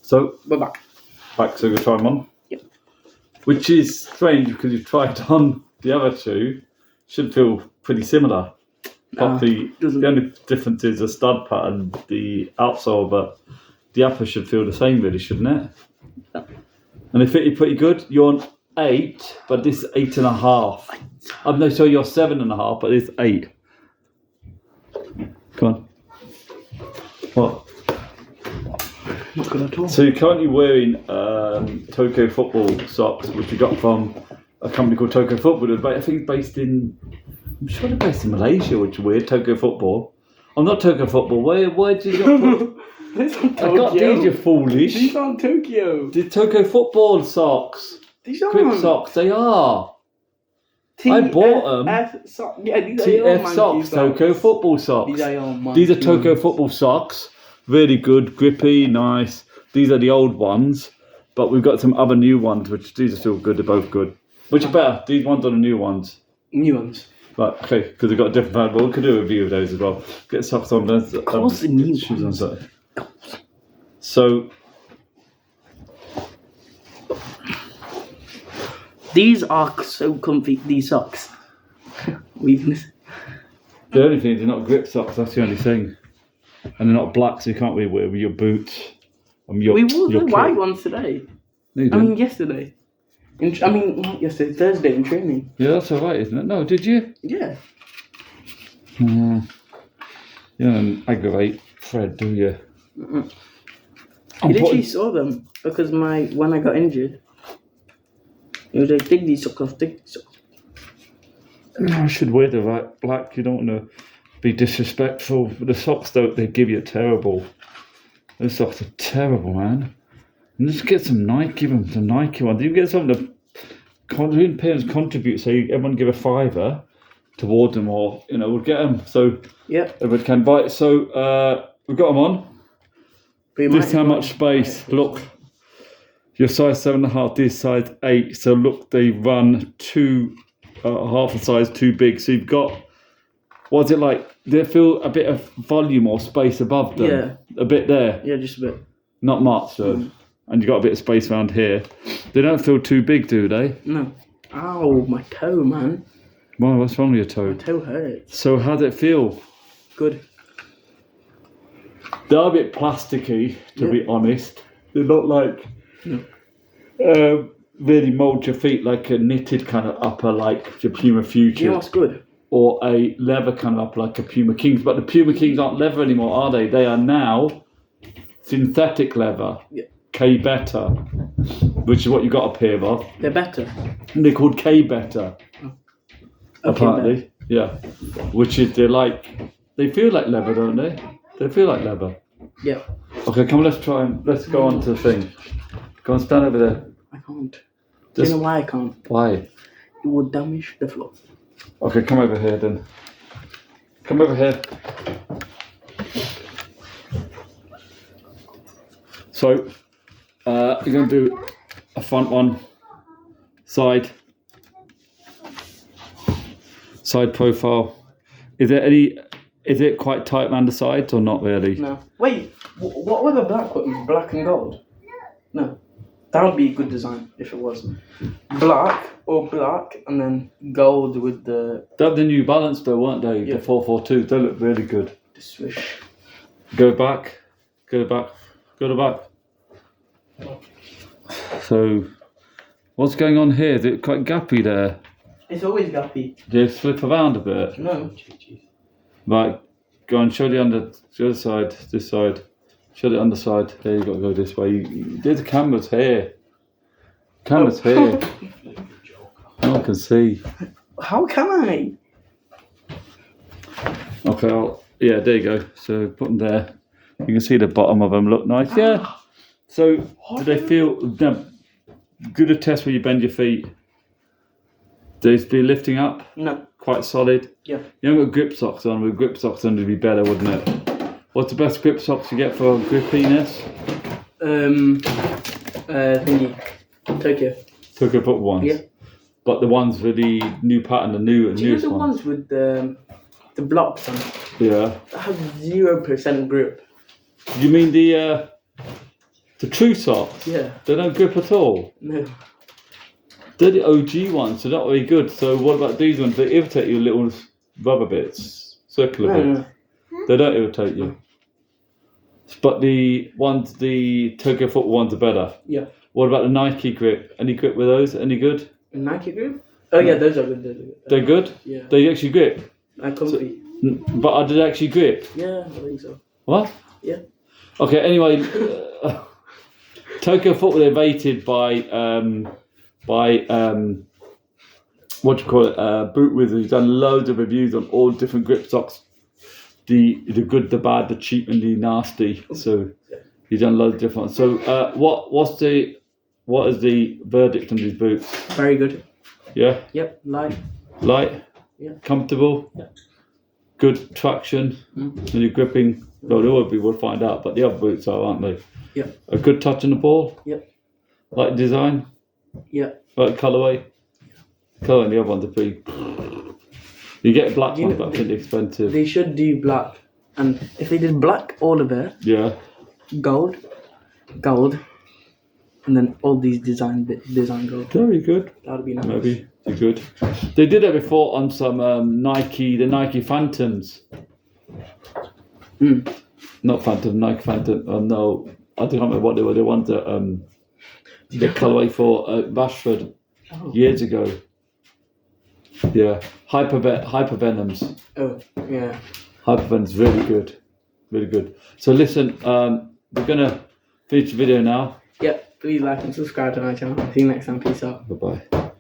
So we're back. So you try them on. Yep. Which is strange because you've tried on the other two. Should feel pretty similar. But the only difference is the stud pattern, the outsole, but the upper should feel the same, really, shouldn't it? Yep. And they fit you pretty good. You're on 8, but this is 8.5. No, sorry, you're 7.5, but it's 8. Come on. What? Not good at all. So you're currently wearing Tokyo Football socks, which you got from a company called Tokyo Football. I think it's based in, I'm sure they're based in Malaysia, which is weird. Tokyo Football. I'm not Tokyo Football. Where did you put? These aren't I got these. You're foolish. These aren't Tokyo. The Tokyo Football socks. These aren't. Grip socks. They are. I bought them. Yeah, these are TF socks. Tokyo Football socks. These are your These are Tokyo Football socks. Really good, grippy, nice. These are the old ones, but we've got some other new ones, which these are still good. They're both good. Which are better? These ones are the new ones. New ones. Right, okay, because they've got a different pattern. But we could do a review of those as well. Get socks on. Of course, the new ones. So these are so comfy. These socks. Weakness. the only thing is they're not grip socks. That's the only thing. And they're not black, so you can't really wear with your boots. We wore the white ones today. No, you didn't. I mean, yesterday. Not yesterday, Thursday in training. Yeah, that's alright, isn't it? No, did you? Yeah. You don't aggravate Fred, do you? I literally saw them because when I got injured, he was like, take these socks off, take these socks off. I should wear the right black. You don't want to be disrespectful. But the socks, though, they give you a terrible. Those socks are terrible, man. And just get some Nike, give them some Nike ones. You get something to parents contribute, so everyone give a £5 towards them, or we'll get them. So yeah, everyone can buy it. So we've got them on. This is how much space. Look, your size 7.5. This size 8. So look, they run half a size too big. So you've got. What's it like? They feel a bit of volume or space above them. Yeah. A bit there. Yeah, just a bit. Not much, though. And you got a bit of space around here. They don't feel too big, do they? No. Ow, my toe, man. Why? What's wrong with your toe? My toe hurts. So how does it feel? Good. They are a bit plasticky, to be honest. They're not like really mould your feet like a knitted kind of upper, like your Puma Future. You know what's good? Or a leather kind of upper, like a Puma Kings. But the Puma Kings aren't leather anymore, are they? They are now synthetic leather. Yeah. K Better, which is what you got a pair of. They're better. And they're called K Better. Okay, apparently. Yeah. Which is they feel like leather, don't they? They feel like leather. Yeah. Okay, come on, let's go on to the thing. Go and stand over there. I can't. Do you know why I can't? Why? It would damage the floor. Okay, come over here then. Come over here. So, you're going to do a front one, side profile. Is it quite tight around the sides or not really? No. Wait, what were the black ones? Black and gold? No. That would be a good design if it was. Black and then gold with the... They have the New Balance though, weren't they? Yeah. The 442. They look really good. The swish. Go back. So, what's going on here? Is it quite gappy there? It's always gappy. Do you flip around a bit? No. Right, go on, show the other side, this side. Show the underside. There, you got to go this way. There's the camera's here. Here. No one can see. How can I? Okay, there you go. So put them there. You can see the bottom of them look nice. Yeah. So do they feel good? A test where you bend your feet. Do they feel lifting up? No. Quite solid. Yeah. You haven't got grip socks on. With grip socks on, it'd be better, wouldn't it? What's the best grip socks you get for grippiness? Thingy. Tokyo Football ones. Yeah. But the ones with the new pattern, the newest Do you know the ones with the blocks on? Yeah. That have 0% grip. You mean the The true socks. Yeah. They don't grip at all. No. They're the OG ones, so not very good. So what about these ones? They irritate you, little rubber bits, circular bits. No. They don't irritate you. But the Tokyo football ones are better. Yeah. What about the Nike grip? Any grip with those? Any good? Nike grip? Oh yeah, those are good. They're good? Yeah. They actually grip? Like comfy. But did they actually grip? Yeah, I think so. What? Yeah. Okay, anyway, Tokyo football, they're rated by what do you call it? Boot Wizard. He's done loads of reviews on all different grip socks. The good, the bad, the cheap, and the nasty. So he's done loads of different ones. So what is the verdict on these boots? Very good. Yeah. Yep. Light. Yeah. Comfortable. Yeah. Good traction. When you're gripping. Well, they will be. We'll find out. But the other boots are, aren't they? Yeah. A good touch on the ball. Yep. Like design. Yeah. Like colourway. Colour and the other ones are pretty. You get black ones, but I think they're expensive. They should do black, and if they did black all over, gold, and then all these design gold. Very good. That would be nice. Maybe they're good. They did it before on some the Nike Phantoms. Not Phantom, Nike Phantom. No, I don't remember what they were. The ones that the colourway for Rashford years ago. Yeah, Hypervenoms. Oh, yeah. Hypervenoms, really good. Really good. So listen, we're going to finish the video now. Yep, please like and subscribe to my channel. See you next time. Peace out. Bye-bye.